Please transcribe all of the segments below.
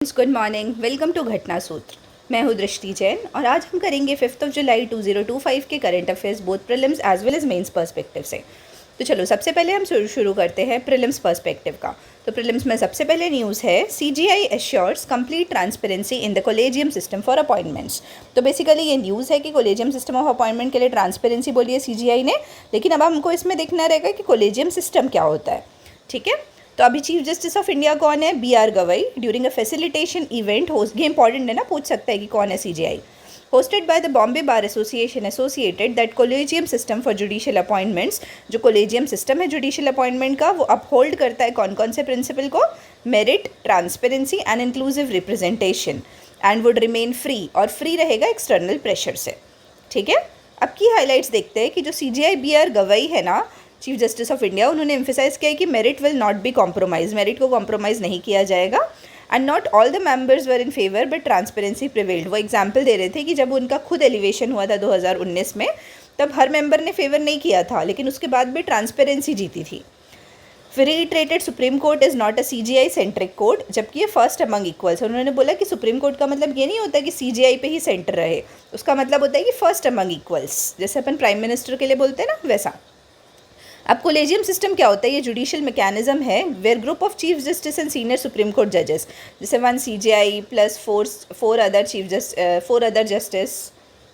Good morning, welcome to घटना सूत्र। मैं हूँ दृष्टि जैन और आज हम करेंगे 5 जुलाई 2025 के current affairs both prelims as well as mains perspective से। तो चलो सबसे पहले हम शुरू करते हैं प्रीलिम्स पर्सपेक्टिव का। तो प्रीलिम्स में सबसे पहले न्यूज़ है CGI assures complete transparency in the collegium system for appointments. तो बेसिकली ये न्यूज़ है कि कॉलेजियम सिस्टम ऑफ अपॉइंटमेंट के लिए ट्रांसपेरेंसी बोली है CGI ने, लेकिन अब हमको इसमें देखना रहेगा कि कॉलेजियम सिस्टम क्या होता है। ठीक है, तो अभी चीफ जस्टिस ऑफ इंडिया कौन है? BR Gavai. During a facilitation event host, ये इंपॉर्टेंट है ना, पूछ सकता है कि कौन है CGI। Hosted by the Bombay bar association associated that collegium system for judicial appointments. जो कोलेजियम सिस्टम है जुडिशियल अपॉइंटमेंट का, वो अपहोल्ड करता है कौन कौन से प्रिंसिपल को? Merit, transparency and inclusive representation, and would remain free, और फ्री रहेगा एक्सटर्नल प्रेशर से। ठीक है, अब की हाईलाइट्स देखते हैं कि जो CGI BR गवई है ना, चीफ जस्टिस ऑफ इंडिया, उन्होंने एम्फेसाइज किया है कि merit will not be compromise, merit को कॉम्प्रोमाइज़ नहीं किया जाएगा। And not all the members were in favour but transparency prevailed. वो एग्जाम्पल दे रहे थे कि जब उनका खुद एलिवेशन हुआ था 2019 में, तब हर मेंबर ने फेवर नहीं किया था, लेकिन उसके बाद भी ट्रांसपेरेंसी जीती थी। फिर reiterated supreme court is not a CGI centric court, जबकि ये फर्स्ट अमंग इक्वल्स। उन्होंने बोला कि सुप्रीम कोर्ट का मतलब ये नहीं होता कि CGI पे ही सेंटर रहे, उसका मतलब होता है कि फर्स्ट अमंग इक्वल्स, जैसे अपन प्राइम मिनिस्टर के लिए बोलते हैं ना, वैसा। अब कोलेजियम सिस्टम क्या होता है? ये जुडिशियल मैकेनिज्म है where group of chief justice and senior supreme court जजेस, जैसे 1 CGI प्लस 4 अदर जस्टिस,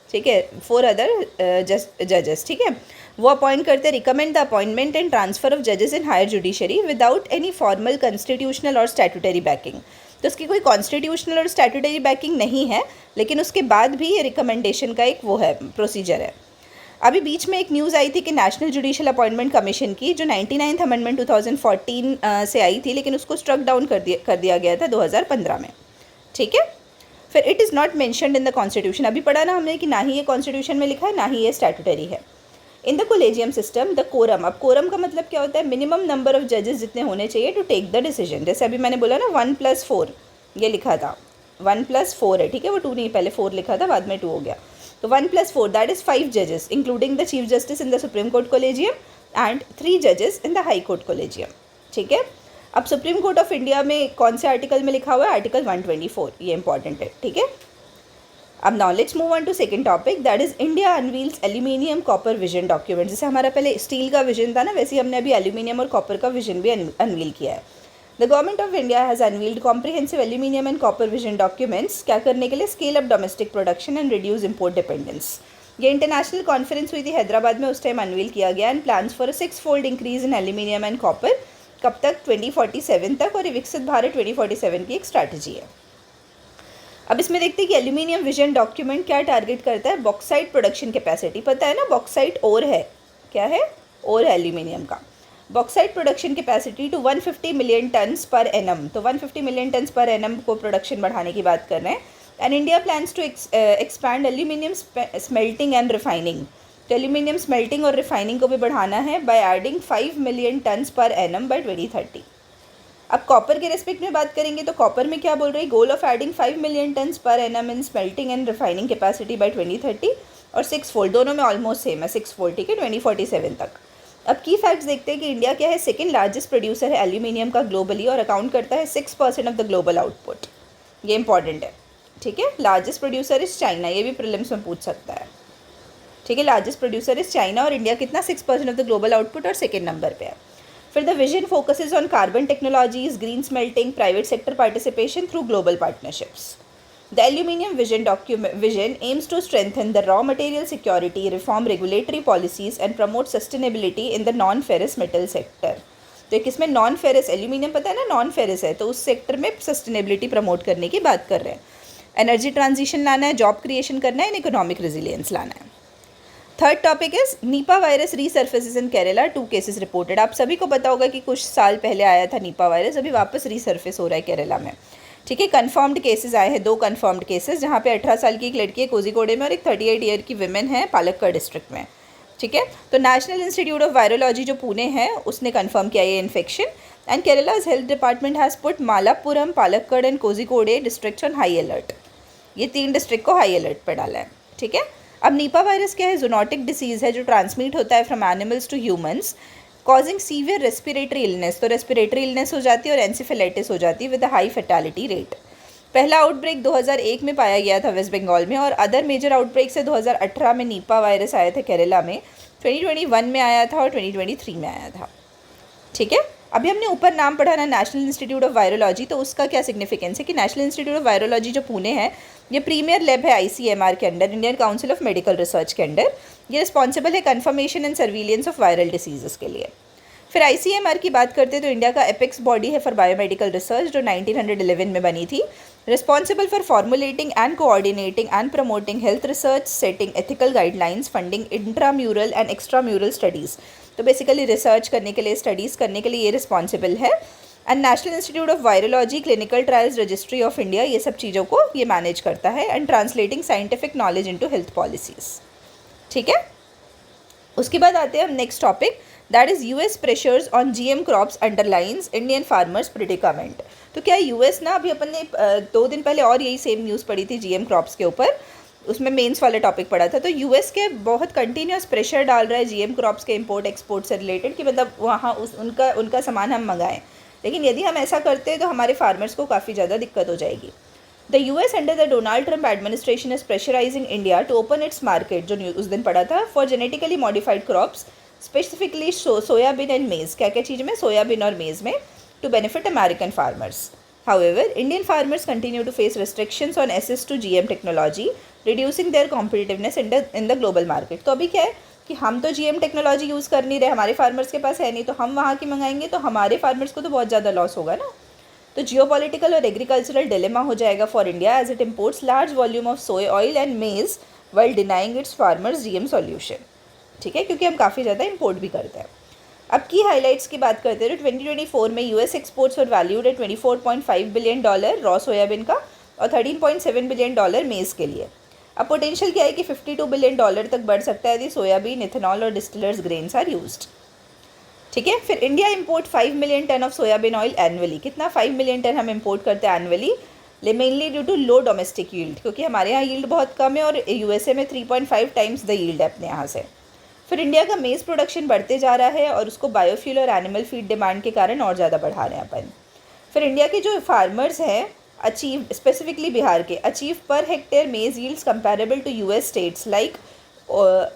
ठीक है, 4 अदर जजेस, ठीक है, वो अपॉइंट करते हैं, recommend the appointment and transfer of जजेस in higher judiciary without any formal constitutional और स्टैट्यूटरी बैकिंग। तो उसकी कोई कॉन्स्टिट्यूशनल और स्टैट्यूटरी बैकिंग नहीं है, लेकिन उसके बाद भी ये रिकमेंडेशन का एक वो है, प्रोसीजर है। अभी बीच में एक न्यूज़ आई थी कि नेशनल जुडिशियल अपॉइंटमेंट कमीशन की, जो 99th अमेंडमेंट 2014 से आई थी, लेकिन उसको स्ट्रक डाउन कर दिया गया था 2015 में। ठीक है, फिर it is not mentioned in the constitution. अभी पढ़ा ना हमने कि ना ही ये कॉन्स्टिट्यूशन में लिखा है, ना ही ये स्टैट्यूटरी है। In the collegium system the quorum, अब कोरम का मतलब क्या होता है? मिनिमम नंबर ऑफ जजेस जितने होने चाहिए टू टेक द डिसीजन। जैसे अभी मैंने बोला ना 1+4, ये लिखा था 1+4 है, ठीक है, वो 2 नहीं, पहले 4 लिखा था, बाद में 2 हो गया। तो 1+4 दैट इज़ 5 जजेस including the chief justice in the supreme court collegium and 3 जजेस in the high court collegium. ठीक है, अब सुप्रीम कोर्ट ऑफ इंडिया में कौन से आर्टिकल में लिखा हुआ है? आर्टिकल 124, ये इंपॉर्टेंट है। ठीक है, अब now let's move on to second topic, that is India unveils aluminium copper vision document. जैसे हमारा पहले स्टील का विजन था ना, वैसे ही हमने अभी एल्यूमिनियम और कॉपर का विजन भी अनवील किया है। The government of India has unveiled comprehensive aluminium and copper vision documents, क्या करने के लिए? Scale up domestic production and reduce import dependence. ये इंटरनेशनल कॉन्फ्रेंस हुई थी हैदराबाद में, उस टाइम अनवील किया गया, and plans for a 6-fold increase in aluminium and copper, कब तक? 2047 तक, और ये विकसित भारत 2047 की एक स्ट्रैटेजी है। अब इसमें देखते हैं कि एल्यूमिनियम विजन डॉक्यूमेंट क्या टारगेट करता है? बॉक्साइट प्रोडक्शन कैपेसिटी, पता है ना, बॉक्साइट ओर है, क्या है? ओर है एल्यूमिनियम का। Bauxite production capacity to 150 million tons per annum, तो 150 मिलियन टन्स पर एनम को प्रोडक्शन बढ़ाने की बात कर रहे हैं। And India plans to expand aluminium smelting and refining, तो एल्यूमिनियम स्मेल्टिंग और रिफाइनिंग को भी बढ़ाना है by adding 5 million tons per annum by 2030। अब कॉपर के रेस्पेक्ट में बात करेंगे तो कॉपर में क्या बोल रही है? Goal of adding 5 million tons per annum in smelting and refining capacity by 2030, और 6-fold, दोनों में ऑलमोस्ट सेम है, 6-fold, ठीक है, 2047 तक। अब की फैक्ट्स देखते हैं कि इंडिया क्या है? सेकंड लार्जेस्ट प्रोड्यूसर है एल्यूमिनियम का ग्लोबली, और अकाउंट करता है 6% ऑफ द ग्लोबल आउटपुट। ये इंपॉर्टेंट है, ठीक है। लार्जेस्ट प्रोड्यूसर इज चाइना, ये भी प्रीलिम्स में पूछ सकता है, ठीक है। लार्जेस्ट प्रोड्यूसर इज चाइना, और इंडिया कितना? 6% ऑफ द ग्लोबल आउटपुट, और सेकेंड नंबर पे है। फिर the vision focuses on carbon technologies, green smelting, private sector participation through global partnerships. The Aluminium Vision aims to strengthen the raw material security, reform regulatory policies and promote sustainability in the non-ferrous metal sector. तो एक इसमें non ferrous, aluminium पता है ना non ferrous है, तो उस sector में सस्टेनेबिलिटी प्रमोट करने की बात कर रहे हैं। एनर्जी ट्रांजिशन लाना है, जॉब क्रिएशन करना है, एंड इकोनॉमिक रेजिलियंस लाना है। Third topic is Nipah virus resurfaces in Kerala, 2 cases reported. आप सभी को पता होगा कि कुछ साल पहले आया था नीपा वायरस, अभी वापस रीसर्फेस हो रहा है केरला में, ठीक है। कन्फर्म्ड केसेस आए हैं, 2 कन्फर्म्ड केसेस, जहाँ पे 18 साल की एक लड़की है कोझिकोडे में, और एक 38 ईयर की विमेन है पालक्कड़ डिस्ट्रिक्ट में, ठीक है। तो नेशनल इंस्टीट्यूट ऑफ वायरोलॉजी जो पुणे है, उसने कन्फर्म किया ये infection, and Kerala's health department has put Malappuram, Palakkad and Kozhikode districts on high alert. ये 3 डिस्ट्रिक्ट को हाई अलर्ट पर डाला है, ठीक है। अब नीपा वायरस क्या है? जूनोटिक डिसीज़ है जो ट्रांसमिट होता है from animals to humans, causing severe respiratory illness, तो रेस्पिरेटरी इलनेस हो जाती है और एनसेफेलाइटिस हो जाती है with a high fatality rate. पहला आउटब्रेक 2001 में पाया गया था वेस्ट बंगाल में, और अदर मेजर आउटब्रेक से 2018 में नीपा वायरस आए थे केरला में, 2021 में आया था और 2023 में आया था। ठीक है, अभी हमने ऊपर नाम पढ़ा ना नेशनल इंस्टीट्यूट ऑफ वायरोलॉजी, तो उसका क्या सिग्निफिकेंस है कि नेशनल इंस्टीट्यूट ऑफ वायरोलॉजी जो पुणे है, ये प्रीमियर लैब है ICMR के under, Indian Council of Medical Research के अंडर। ये रिस्पॉन्सिबल है confirmation and surveillance of viral diseases के लिए। फिर ICMR की बात करते हैं तो इंडिया का एपेक्स बॉडी है फॉर बायोमेडिकल रिसर्च, जो 1911 में बनी थी, responsible for formulating and coordinating and promoting health research, setting ethical guidelines, funding intramural and extramural studies. तो बेसिकली रिसर्च करने के लिए, स्टडीज़ करने के लिए ये रिस्पॉन्सिबल है। And national institute of virology, clinical trials registry of India, ये सब चीज़ों को ये मैनेज करता है, and translating scientific knowledge into health policies. ठीक है, उसके बाद आते हैं हम next topic, that is US pressures on GM crops underlines Indian farmers predicament. तो क्या US ना, अभी अपन ने 2 दिन पहले और यही सेम न्यूज़ पढ़ी थी GM क्रॉप्स के ऊपर, उसमें मेंस वाला टॉपिक पढ़ा था। तो US के बहुत कंटिन्यूस प्रेशर डाल रहा है GM क्रॉप्स के इंपोर्ट एक्सपोर्ट से रिलेटेड, कि मतलब वहाँ उनका सामान हम मंगाएं, लेकिन यदि हम ऐसा करते हैं तो हमारे फार्मर्स को काफ़ी ज़्यादा दिक्कत हो जाएगी। The US under the Donald Trump administration is pressurising India to open its market, जो न्यूज़ उस दिन पढ़ा था, for genetically modified crops specifically soybean and maize. क्या क्या चीज़ में? सोयाबीन और मेज़ में, to benefit American farmers. However, Indian farmers continue to face restrictions on access to GM technology, reducing their competitiveness in the global market. तो अभी क्या है कि हम तो GM टेक्नोलॉजी यूज़ कर नहीं रहे, हमारे फार्मर्स के पास है नहीं, तो हम वहाँ की मंगाएंगे तो हमारे फार्मर्स को तो बहुत ज़्यादा लॉस होगा ना। तो जियोपॉलिटिकल और एग्रीकल्चरल डिलेमा हो जाएगा for India as it imports large volume of soy oil and maize while denying its farmers GM solution. ठीक है, क्योंकि हम काफ़ी ज़्यादा इंपोर्ट भी करते हैं। अब की हाइलाइट्स की बात करते हैं तो 2024 में US एक्सपोर्ट्स और वैल्यूड है $24.5 बिलियन रॉ सोयाबीन का, और $13.7 बिलियन मेज़ के लिए। अब पोटेंशियल क्या है कि $52 बिलियन तक बढ़ सकता है यदि सोयाबीन, इथेनॉल और डिस्टिलर्स ग्रेन्स आर यूज्ड। ठीक है, फिर India import 5 million ton of soybean oil annually. कितना? 5 मिलियन टन हम इंपोर्ट करते हैं annually, mainly due to low domestic yield, क्योंकि हमारे यहाँ यील्ड बहुत कम है और USA में 3.5 टाइम्स द यील्ड है अपने यहाँ से। फिर इंडिया का मेज़ प्रोडक्शन बढ़ते जा रहा है और उसको बायोफ्यूल और एनिमल फीड डिमांड के कारण और ज़्यादा बढ़ा रहे हैं अपन। फिर इंडिया के जो फार्मर्स हैं अचीव, स्पेसिफिकली बिहार के, achieve per hectare maize yields comparable to US states like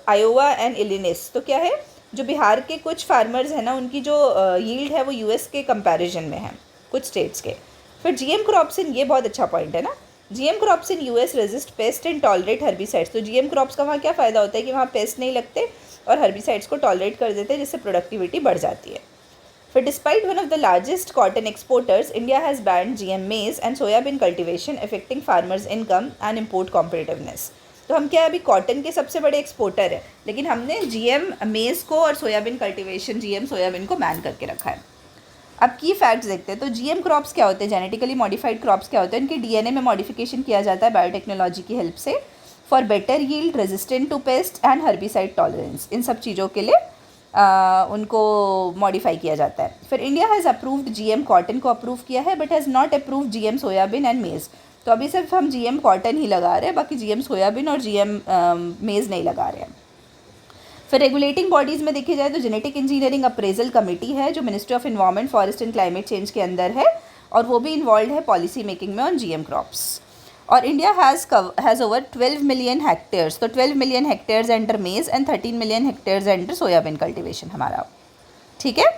Iowa and Illinois. तो क्या है, जो बिहार के कुछ फार्मर्स हैं ना, उनकी जो यील्ड है वो US के कंपैरिजन में है कुछ स्टेट्स के। फिर GM क्रॉप्स इन, ये बहुत अच्छा पॉइंट है ना, GM crops in US resist paste and tolerate herbicides. तो GM क्रॉप्स का वहाँ क्या फ़ायदा होता है कि वहाँ पेस्ट नहीं लगते और हर्बिसाइड्स को टॉलरेट कर देते हैं, जिससे प्रोडक्टिविटी बढ़ जाती है। फिर despite one of the largest cotton exporters, India has band GM मेज and soybean cultivation affecting farmers income and import competitiveness. तो हम क्या अभी कॉटन के सबसे बड़े एक्सपोर्टर है, लेकिन हमने GM मेज़ को और सोयाबीन कल्टिवेशन GM सोयाबीन को बैन करके रखा है। अब की फैक्ट्स देखते हैं तो GM क्रॉप्स क्या होते हैं, जेनेटिकली मॉडिफाइड क्रॉप्स क्या होते हैं, इनके DNA में मॉडिफिकेशन किया जाता है बायोटेक्नोलॉजी की हेल्प से, for better yield, resistant to pest and herbicide tolerance. इन सब चीज़ों के लिए उनको मॉडिफाई किया जाता है। फिर India has approved GM cotton को अप्रूव किया है, but has not approved GM soybean and मेज़। तो अभी सिर्फ हम GM कॉटन ही लगा रहे हैं, बाकी GM सोयाबीन और GM मेज़ नहीं लगा रहे हैं। फिर रेगुलेटिंग बॉडीज़ में देखी जाए तो जेनेटिक इंजीनियरिंग अप्रेजल कमेटी है, जो Ministry of Environment, Forest and Climate Change के अंदर है, और वो भी इन्वॉल्व है पॉलिसी मेकिंग में ऑन GM क्रॉप्स। और India has over 12 million hectares. तो 12 million hectares under maize and 13 million hectares under soybean cultivation हमारा। ठीक है,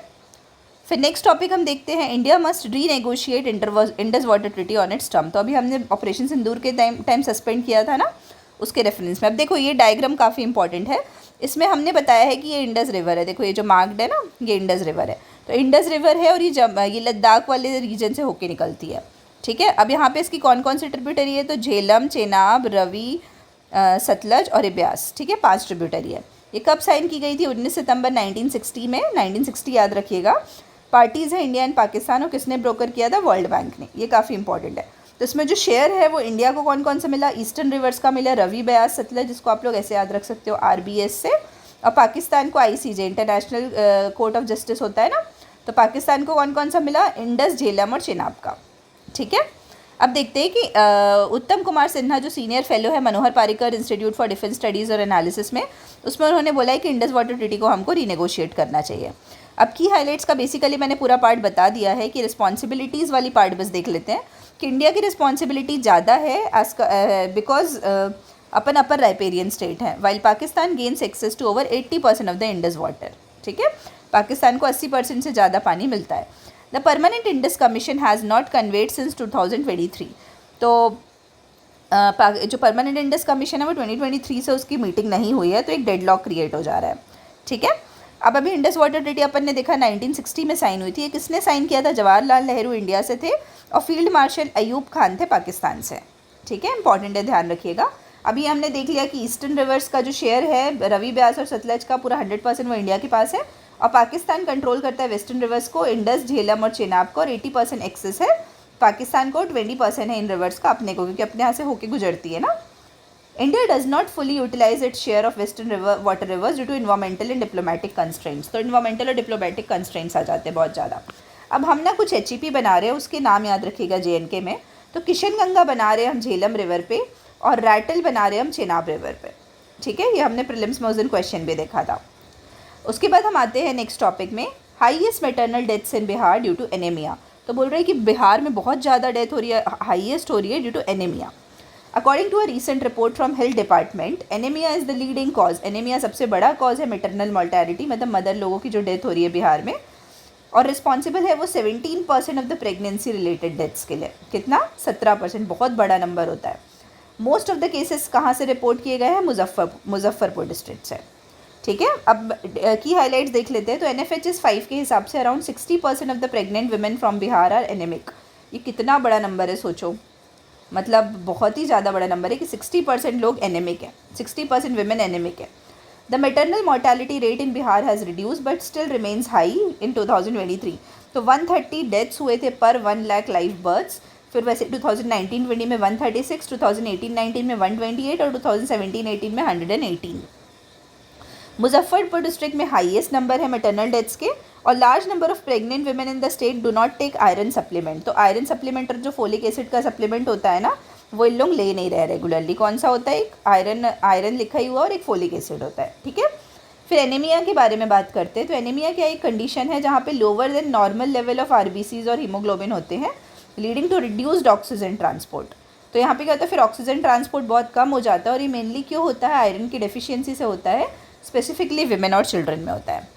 फिर नेक्स्ट टॉपिक हम देखते हैं, India must renegotiate Indus water treaty on its term. तो अभी हमने ऑपरेशन सिंदूर के टाइम सस्पेंड किया था ना, उसके रेफरेंस में। अब देखो ये डायग्राम काफ़ी इंपॉर्टेंट है, इसमें हमने बताया है कि ये इंडस रिवर है। देखो ये जो मार्क्ड है ना, ये इंडस रिवर है। तो इंडस रिवर है और ये लद्दाख वाले रीजन से होके निकलती है। ठीक है, अब यहाँ पे इसकी कौन कौन सी ट्रिब्यूटरी है, तो झेलम, चेनाब, रवि, सतलज और इब्यास। ठीक है, 5 ट्रिब्यूटरी है। ये कब साइन की गई थी? 19 सितंबर 1960 में। 1960 याद रखिएगा। पार्टीज़ हैं इंडिया एंड पाकिस्तान, और किसने ब्रोकर किया था? वर्ल्ड बैंक ने। ये काफ़ी इंपॉर्टेंट है। तो इसमें जो शेयर है वो इंडिया को कौन कौन सा मिला? ईस्टर्न रिवर्स का मिला, रवि, ब्यास, सतलज, जिसको आप लोग ऐसे याद रख सकते हो RBS से, और पाकिस्तान को ICJ, international court of justice होता है ना, तो पाकिस्तान को कौन कौन सा मिला? इंडस, झेलम और चेनाब का। ठीक है, अब देखते हैं कि उत्तम कुमार सिन्हा जो सीनियर फेलो है Manohar Parrikar institute for defence studies और एनालिसिस में, उसमें उन्होंने बोला है कि इंडस वाटर ट्रीटी को हमको रीनेगोशिएट करना चाहिए। अब की हाइलाइट्स का बेसिकली मैंने पूरा पार्ट बता दिया है, कि रिस्पॉन्सिबिलिटीज़ वाली पार्ट बस देख लेते हैं कि इंडिया की रिस्पॉन्सिबिलिटी ज़्यादा है एज बिकॉज अपन अपर राइपेरियन स्टेट है, while Pakistan gains access to over 80% of the Indus water. ठीक है, पाकिस्तान को 80% से ज़्यादा पानी मिलता है। The permanent Indus commission has not conveyed since 2023। तो जो परमानेंट इंडस कमीशन है वो 2023 से उसकी मीटिंग नहीं हुई है, तो एक डेडलॉक क्रिएट हो जा रहा है। ठीक है, अब अभी इंडस वाटर ट्रीटी अपन ने देखा 1960 में साइन हुई थी। ये किसने साइन किया था? जवाहरलाल नेहरू इंडिया से थे और फील्ड मार्शल अयूब खान थे पाकिस्तान से। ठीक है, इंपॉर्टेंट है, ध्यान रखिएगा। अभी हमने देख लिया कि ईस्टर्न रिवर्स का जो शेयर है रवि ब्यास और सतलज का पूरा 100% वो इंडिया के पास है, और पाकिस्तान कंट्रोल करता है वेस्टर्न रिवर्स को, इंडस, झेलम और चेनाब को, और 80% एक्सेस है पाकिस्तान को, 20% है इन रिवर्स का अपने को, क्योंकि अपने यहाँ से होके गुजरती है ना। India does not fully utilise its share of western river water rivers due to environmental and diplomatic constraints. तो इन्वायरमेंटल और डिप्लोमेटिक कंस्ट्रेंट्स आ जाते हैं बहुत ज़्यादा। अब हम ना कुछ HEP बना रहे हैं, उसके नाम याद रखिएगा JNK में। तो किशन गंगा बना रहे हैं हम झेलम रिवर पे, और रैटल बना रहे हैं हम चेनाब रिवर पे। ठीक है, ये हमने प्रीलिम्स में उस दिन क्वेश्चन भी देखा था। उसके बाद हम आते हैं नेक्स्ट टॉपिक में, highest maternal deaths in Bihar due to anaemia. तो बोल रहे हैं कि बिहार में बहुत ज़्यादा डेथ हो रही है, हाईएस्ट हो रही है due to anaemia. According to a recent report from health department, anaemia is the leading cause. Anaemia सबसे बड़ा कॉज है मैटरनल मॉर्टैलिटी, मतलब मदर लोगों की जो डेथ हो रही है बिहार में, और रिस्पॉन्सिबल है वो 17% of the pregnancy related deaths के लिए। कितना? 17%, बहुत बड़ा नंबर होता है। मोस्ट ऑफ द केसेस कहाँ से रिपोर्ट किए गए हैं? मुजफ्फरपुर डिस्ट्रिक्ट से। ठीक है, अब की हाईलाइट्स देख लेते हैं। तो NFHS 5 के हिसाब से around 60% of the pregnant women from Bihar are anaemic. ये कितना बड़ा नंबर है सोचो, मतलब बहुत ही ज़्यादा बड़ा नंबर है कि 60% लोग एनेमिक हैं, 60% वुमेन एनेमिक है। The maternal mortality rate in Bihar has reduce but still remains high in 2023। तो 130 डेथ्स हुए थे पर 1 लाख लाइव बर्थ्स। फिर वैसे 2019-20 में 136, 2018-19 में 128 और 2017-18 में 118। मुजफ्फरपुर डिस्ट्रिक्ट में हाईएस्ट नंबर है मैटरनल डेथ्स के, और large number of pregnant women in the state do not take iron supplement. तो आयरन सप्लीमेंट और जो फोलिक एसिड का सप्लीमेंट होता है ना, वो इन लोग ले नहीं रहे रेगुलरली। कौन सा होता है? एक आयरन लिखा ही हुआ और एक फोलिक एसिड होता है। ठीक है, फिर एनीमिया के बारे में बात करते हैं। तो एनीमिया क्या एक कंडीशन है जहाँ पे lower than normal level of RBCs और हीमोग्लोबिन होते हैं, leading to reduced oxygen transport. तो यहाँ पे क्या होता है? फिर ऑक्सीजन ट्रांसपोर्ट बहुत कम हो जाता है, और ये मेनली क्यों होता है? आयरन की डेफिशिएंसी से होता है, स्पेसिफिकली विमेन और चिल्ड्रन में होता है।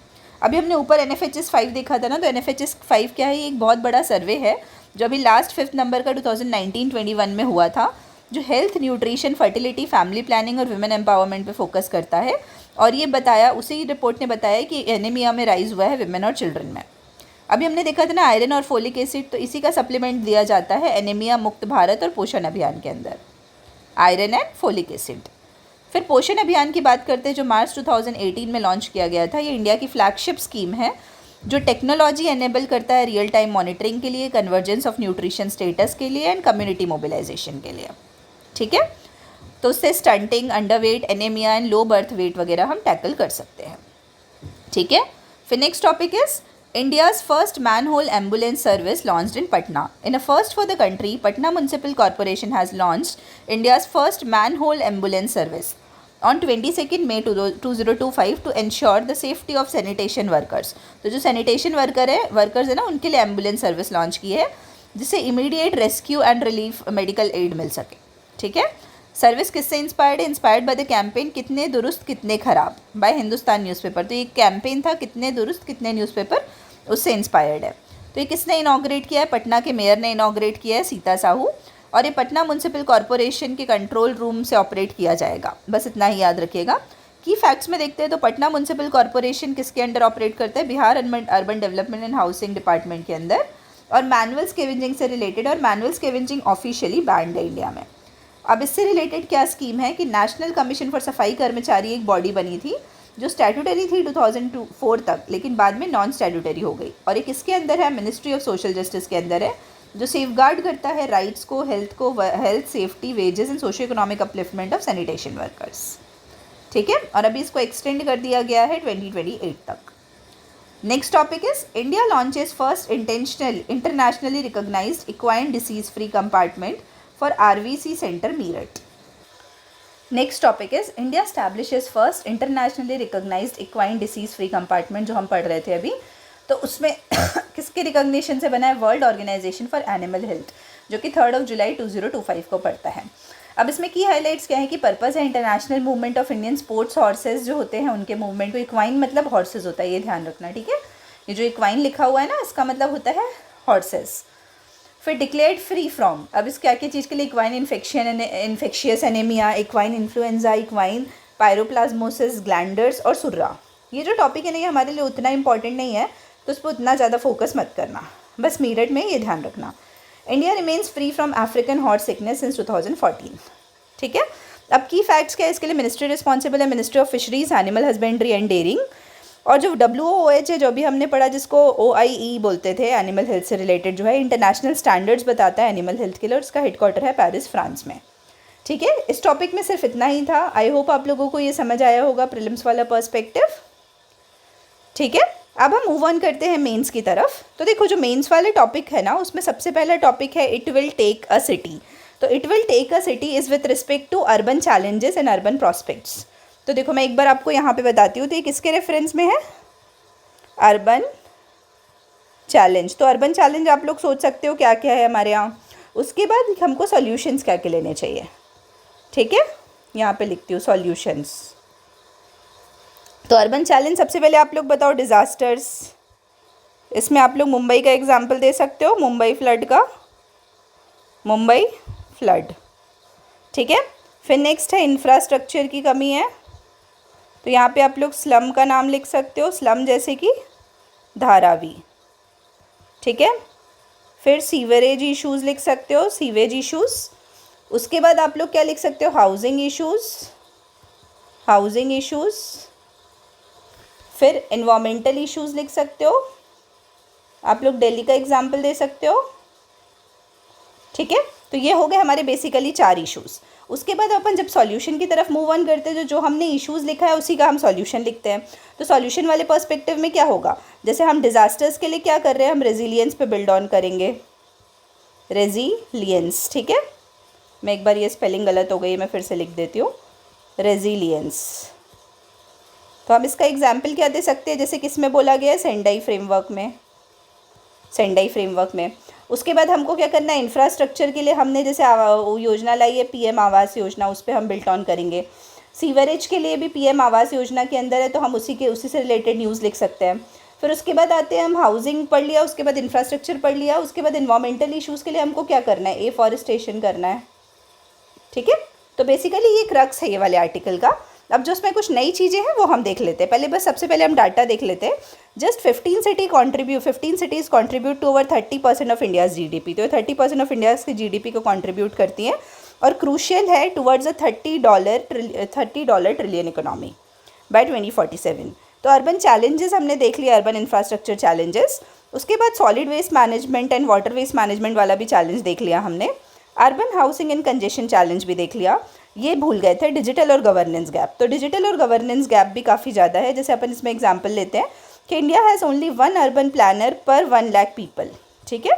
अभी हमने ऊपर NFHS 5 देखा था ना, तो NFHS 5 क्या है? एक बहुत बड़ा सर्वे है जो अभी लास्ट 5th नंबर का 2019-21 में हुआ था, जो health, nutrition, fertility, family planning और वुमेन एम्पावरमेंट पे फोकस करता है। और ये बताया, उसी रिपोर्ट ने बताया कि एनीमिया में राइज हुआ है विमेन और चिल्ड्रन में। अभी हमने देखा था ना आयरन और फोलिक एसिड, तो इसी का सप्लीमेंट दिया जाता है एनीमिया मुक्त भारत और पोषण अभियान के अंदर, आयरन एंड फोलिक एसिड। फिर पोषण अभियान की बात करते हैं, जो मार्च 2018 में लॉन्च किया गया था। ये इंडिया की फ्लैगशिप स्कीम है जो टेक्नोलॉजी एनेबल करता है रियल टाइम मॉनिटरिंग के लिए, कन्वर्जेंस ऑफ न्यूट्रिशन स्टेटस के लिए एंड कम्युनिटी मोबिलाइजेशन के लिए। ठीक है, तो उससे stunting, underweight, anaemia and low birth weight वगैरह हम टैकल कर सकते हैं। ठीक है, फिर next topic is India's first manhole ambulance service launched in Patna. In a first for the country, Patna Municipal Corporation has launched India's first manhole ambulance service on 22nd May 2025 to ensure the safety of sanitation workers. तो जो sanitation workers है ना, उनके लिए ambulance service launch की है, जिससे immediate rescue and relief medical aid मिल सके। ठीक है, सर्विस किससे इंस्पायर्ड है? इंस्पायर्ड बाय द कैंपेन कितने दुरुस्त कितने खराब, बाय हिंदुस्तान न्यूज़पेपर। तो ये कैंपेन था कितने दुरुस्त कितने न्यूज़पेपर, उससे इंस्पायर्ड है। तो ये किसने इनॉग्रेट किया है? पटना के मेयर ने इनॉग्रेट किया है, सीता साहू। और ये पटना म्यूनसिपल कॉरपोरेशन के कंट्रोल रूम से ऑपरेट किया जाएगा। बस इतना ही याद रखिएगा। की फैक्ट्स में देखते हैं तो पटना म्यूनसिपल कॉरपोरेशन किसके अंडर ऑपरेट करता है? Bihar urban development and housing department के अंदर। और मैनुअल स्केवेंजिंग से रिलेटेड, और मैनुअल स्केवेंजिंग ऑफिशियली बैंड है इंडिया में। अब इससे रिलेटेड क्या स्कीम है कि नेशनल कमीशन फॉर सफाई कर्मचारी एक बॉडी बनी थी जो स्टैट्यूटरी थी 2004 तक, लेकिन बाद में नॉन स्टैट्यूटरी हो गई। और ये किसके अंदर है? मिनिस्ट्री ऑफ सोशल जस्टिस के अंदर है, जो सेफगार्ड करता है राइट्स को, health, safety, wages and socio economic upliftment of sanitation workers. ठीक है, और अभी इसको एक्सटेंड कर दिया गया है 2028 तक। Next topic is India launches first internationally recognised equine disease free compartment for RVC centre Meerut. Next topic is India establishes first internationally recognised equine disease free compartment, जो हम पढ़ रहे थे अभी। तो उसमें किसके रिकॉग्निशन से बना है? World Organisation for Animal Health. जो कि 3 जुलाई 2025 को पड़ता है। अब इसमें की हाईलाइट्स क्या है कि पर्पस है international movement of Indian sports horse's जो होते हैं उनके मूवमेंट को। इक्वाइन मतलब हॉर्सेज होता है, ये ध्यान रखना, ठीक है। ये जो इक्वाइन लिखा हुआ है ना, इसका मतलब होता है हॉर्सेज। फिर डिक्लेयर्ड फ्री फ्रॉम, अब इस क्या क्या चीज़ के लिए, equine infectious anaemia, equine influenza, equine piroplasmosis, glanders और सुर्रा। ये जो टॉपिक है ना, ये हमारे लिए उतना इंपॉर्टेंट नहीं है, तो उस पर उतना ज़्यादा फोकस मत करना, बस मीरठ में ये ध्यान रखना। India remains free from African horse sickness since 2014, ठीक है। अब की फैक्ट्स क्या है इसके लिए, मिनिस्ट्री रिस्पॉन्सिबल है Ministry of Fisheries, Animal Husbandry and Dairying. और जो WOH है, जो भी हमने पढ़ा, जिसको OIE बोलते थे, एनिमल हेल्थ से रिलेटेड जो है, इंटरनेशनल स्टैंडर्ड्स बताता है एनिमल हेल्थ के लिए, और उसका हेडक्वार्टर है पेरिस, फ्रांस में, ठीक है। इस टॉपिक में सिर्फ इतना ही था। आई होप आप लोगों को ये समझ आया होगा प्रीलिम्स वाला पर्सपेक्टिव, ठीक है। अब हम मूव ऑन करते हैं मेंस की तरफ। तो देखो, जो मेंस वाले टॉपिक है ना, उसमें सबसे पहला टॉपिक है it will take a city. तो it will take a city is with respect to urban challenges and urban prospects. तो देखो, मैं एक बार आपको यहाँ पे बताती हूँ, तो ये किसके रेफरेंस में है, अर्बन चैलेंज। तो अर्बन चैलेंज आप लोग सोच सकते हो क्या क्या है हमारे यहाँ। उसके बाद हमको सॉल्यूशंस क्या क्या लेने चाहिए, ठीक है। यहाँ पे लिखती हूँ सॉल्यूशंस। तो अर्बन चैलेंज सबसे पहले आप लोग बताओ, डिज़ास्टर्स। इसमें आप लोग मुंबई का एग्जाम्पल दे सकते हो, मुंबई फ्लड का, मुंबई फ्लड, ठीक है। फिर नेक्स्ट है इंफ्रास्ट्रक्चर की कमी है, तो यहाँ पे आप लोग स्लम का नाम लिख सकते हो, स्लम जैसे कि धारावी, ठीक है। फिर सीवरेज इश्यूज़ लिख सकते हो, सीवेज इश्यूज़। उसके बाद आप लोग क्या लिख सकते हो, हाउसिंग इश्यूज़, हाउसिंग इश्यूज़। फिर एनवायरमेंटल इश्यूज़ लिख सकते हो, आप लोग दिल्ली का एग्जाम्पल दे सकते हो, ठीक है। तो ये हो गए हमारे बेसिकली 4 इश्यूज़। उसके बाद अपन जब सॉल्यूशन की तरफ मूव ऑन करते हैं, जो हमने इश्यूज़ लिखा है उसी का हम सॉल्यूशन लिखते हैं। तो सॉल्यूशन वाले पर्सपेक्टिव में क्या होगा, जैसे हम डिज़ास्टर्स के लिए क्या कर रहे हैं, हम रेजिलियंस पे बिल्ड ऑन करेंगे, रेजिलियंस, ठीक है। मैं एक बार ये स्पेलिंग गलत हो गई, मैं फिर से लिख देती हूँ, रेजिलियंस। तो हम इसका एग्जाम्पल क्या दे सकते हैं, जैसे किस में बोला गया है, सेंडाई फ्रेमवर्क में, सेंडाई फ्रेमवर्क में। उसके बाद हमको क्या करना है, इंफ्रास्ट्रक्चर के लिए हमने जैसे योजना लाई है PM आवास योजना, उस पर हम बिल्ट ऑन करेंगे। सीवरेज के लिए भी PM आवास योजना के अंदर है, तो हम उसी से रिलेटेड न्यूज़ लिख सकते हैं। फिर उसके बाद आते हैं, हम हाउसिंग पढ़ लिया, उसके बाद इंफ्रास्ट्रक्चर पढ़ लिया, उसके बाद इन्वायरमेंटल इशूज़ के लिए हमको क्या करना है, एफॉरेस्टेशन करना है, ठीक है। तो बेसिकली ये क्रक्स है ये वाले आर्टिकल का। अब जो उसमें कुछ नई चीज़ें हैं वो हम देख लेते हैं। पहले बस सबसे पहले हम डाटा देख लेते हैं। Just 15 cities contribute to over 30% of India's GDP। तो ये 30% ऑफ इंडियाज़ की GDP को कॉन्ट्रीब्यूट करती हैं और क्रूशियल है towards a $30 trillion economy by 2047। तो अर्बन चैलेंजेस हमने देख लिया, अर्बन इंफ्रास्ट्रक्चर चैलेंजेस। उसके बाद solid waste management and water waste management वाला भी चैलेंज देख लिया हमने। Urban housing and congestion challenge भी देख लिया। ये भूल गए थे, डिजिटल और गवर्नेंस गैप। तो डिजिटल और गवर्नेंस गैप भी काफ़ी ज़्यादा है। जैसे अपन इसमें एग्जांपल लेते हैं कि India has only 1 urban planner per 1 lakh people, ठीक है।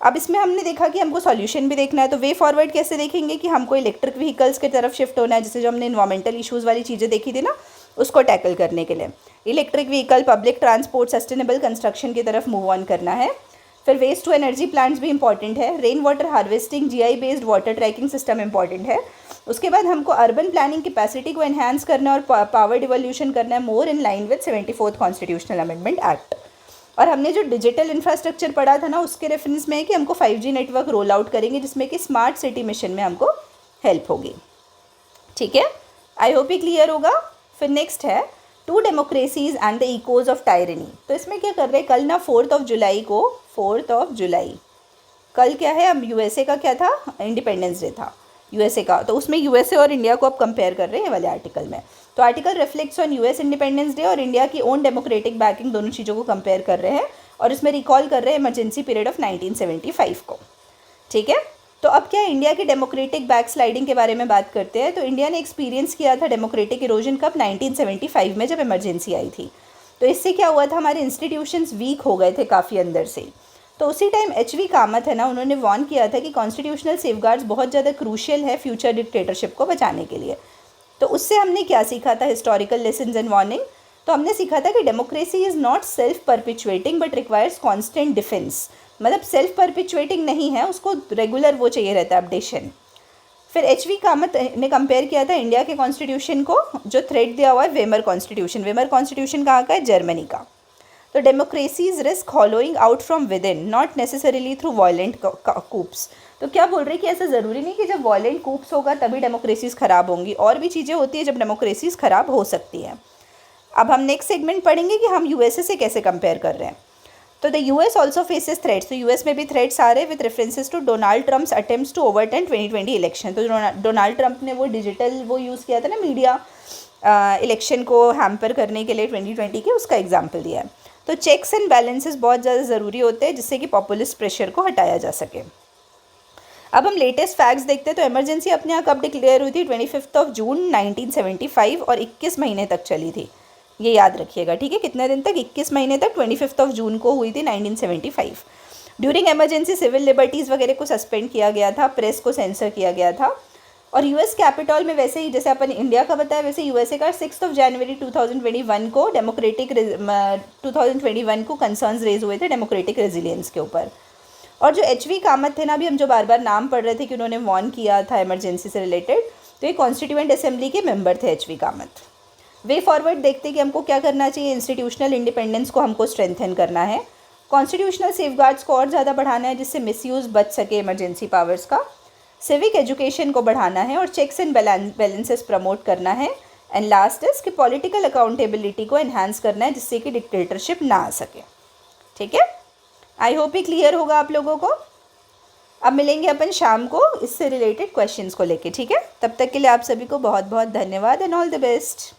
अब इसमें हमने देखा कि हमको सॉल्यूशन भी देखना है, तो वे फॉरवर्ड कैसे देखेंगे कि हमको इलेक्ट्रिक व्हीकल्स की तरफ शिफ्ट होना है, जैसे जो हमने इन्वायरमेंटल इशूज़ वाली चीज़ें देखी थी ना, उसको टैकल करने के लिए electric vehicle, public transport, sustainable construction की तरफ मूव ऑन करना है। फिर वेस्ट टू एनर्जी प्लांट्स भी इंपॉर्टेंट है। Rain water harvesting, GI based water tracking system important है। उसके बाद हमको अर्बन प्लानिंग कैपेसिटी को एनहांस करना और पावर डिवोल्यूशन करना है, more in line with 74th constitutional amendment act. और हमने जो डिजिटल इंफ्रास्ट्रक्चर पढ़ा था ना, उसके रेफरेंस में है कि हमको 5G नेटवर्क रोल आउट करेंगे, जिसमें कि स्मार्ट सिटी मिशन में हमको हेल्प होगी, ठीक है। आई होप ये क्लियर होगा। फिर नेक्स्ट है 2 democracies and the echoes of tyranny. तो इसमें क्या कर रहे हैं, कल ना 4 जुलाई को, 4 जुलाई कल क्या है, अब USA का क्या था, इंडिपेंडेंस डे था USA का। तो उसमें USA और इंडिया को अब कंपेयर कर रहे हैं वाले आर्टिकल में। तो article reflects on US independence day और इंडिया की ओन डेमोक्रेटिक बैकिंग, दोनों चीज़ों को कंपेयर कर रहे हैं और इसमें रिकॉल कर रहे हैं इमरजेंसी पीरियड ऑफ 1975 को, ठीक है। तो अब क्या इंडिया की डेमोक्रेटिक बैक स्लाइडिंग के बारे में बात करते हैं। तो इंडिया ने एक्सपीरियंस किया था डेमोक्रेटिक इरोजन कब, 1975 में, जब इमरजेंसी आई थी। तो इससे क्या हुआ था, हमारे इंस्टीट्यूशंस वीक हो गए थे काफ़ी अंदर से। तो उसी टाइम HV कामत है ना, उन्होंने वार्न किया था कि कॉन्स्टिट्यूशनल सेफगार्ड्स बहुत ज़्यादा क्रूशियल है फ्यूचर डिक्टेटरशिप को बचाने के लिए। तो उससे हमने क्या सीखा था, हिस्टोरिकल लेसन्स एंड वार्निंग। तो हमने सीखा था कि democracy is not self perpetuating but requires constant defence. मतलब सेल्फ परपिचुएटिंग नहीं है, उसको रेगुलर वो चाहिए रहता है अपडेशन। फिर एच.वी. कामत ने कंपेयर किया था इंडिया के कॉन्स्टिट्यूशन को, जो थ्रेड दिया हुआ है वेमर कॉन्स्टिट्यूशन। वेमर कॉन्स्टिट्यूशन कहाँ का है? जर्मनी का। तो democracies risk hollowing out from within, not necessarily through violent coups. तो क्या बोल रहे हैं कि ऐसा ज़रूरी नहीं कि जब वायलेंट कूप्स होगा तभी डेमोक्रेसीज ख़राब होंगी, और भी चीज़ें होती है जब डेमोक्रेसीज ख़राब हो सकती हैं। अब हम नेक्स्ट सेगमेंट पढ़ेंगे कि हम यूएसए से कैसे कंपेयर कर रहे हैं। तो the US also faces threats, तो यूएस में भी थ्रेट्स आ रहे हैं with references to Donald Trump's attempts to overturn 2020 election. तो डोनाल्ड ट्रम्प ने वो डिजिटल वो यूज़ किया था ना मीडिया इलेक्शन को हैम्पर करने के लिए 2020 के, उसका एग्जाम्पल दिया है। तो चेक्स एंड बैलेंसेस बहुत ज़्यादा ज़रूरी होते हैं जिससे कि पॉपुलिस्ट प्रेशर को हटाया जा सके। अब हम लेटेस्ट फैक्ट्स देखते हैं। तो इमरजेंसी अपने यहाँ कब डिक्लेयर हुई थी? 25 जून 1975 और 21 महीने तक चली थी, ये याद रखिएगा, ठीक है। कितने दिन तक? 21 महीने तक। 25 जून को हुई थी 1975। ड्यूरिंग इमरजेंसी सिविल लिबर्टीज़ वगैरह को सस्पेंड किया गया था, प्रेस को सेंसर किया गया था। और यूएस कैपिटल में वैसे ही जैसे अपन इंडिया का बताया, वैसे यूएसए का 6 जनवरी 2021 को 2021 को कंसर्न्स रेज हुए थे डेमोक्रेटिक रेजिलियंस के ऊपर। और जो एच.वी. कामत थे ना, अभी हम जो बार बार नाम पढ़ रहे थे कि उन्होंने वॉर्न किया था इमरजेंसी से रिलेटेड, तो ये कॉन्स्टिट्यूएंट असेंबली के मेंबर थे एच.वी. कामत। वे फॉरवर्ड देखते कि हमको क्या करना चाहिए। इंस्टीट्यूशनल इंडिपेंडेंस को हमको स्ट्रेंथन करना है, कॉन्स्टिट्यूशनल सेफगार्ड्स को और ज़्यादा बढ़ाना है जिससे मिसयूज़ बच सके इमरजेंसी पावर्स का, सिविक एजुकेशन को बढ़ाना है और चेक्स एंड बैलेंसेस प्रमोट करना है, एंड लास्ट इज कि पॉलिटिकल अकाउंटेबिलिटी को एनहांस करना है जिससे कि डिक्टेटरशिप ना आ सके। ठीक है, आई होप ये क्लियर होगा आप लोगों को। अब मिलेंगे अपन शाम को इससे रिलेटेड क्वेश्चंस को लेके, ठीक है। तब तक के लिए आप सभी को बहुत बहुत धन्यवाद एंड ऑल द बेस्ट।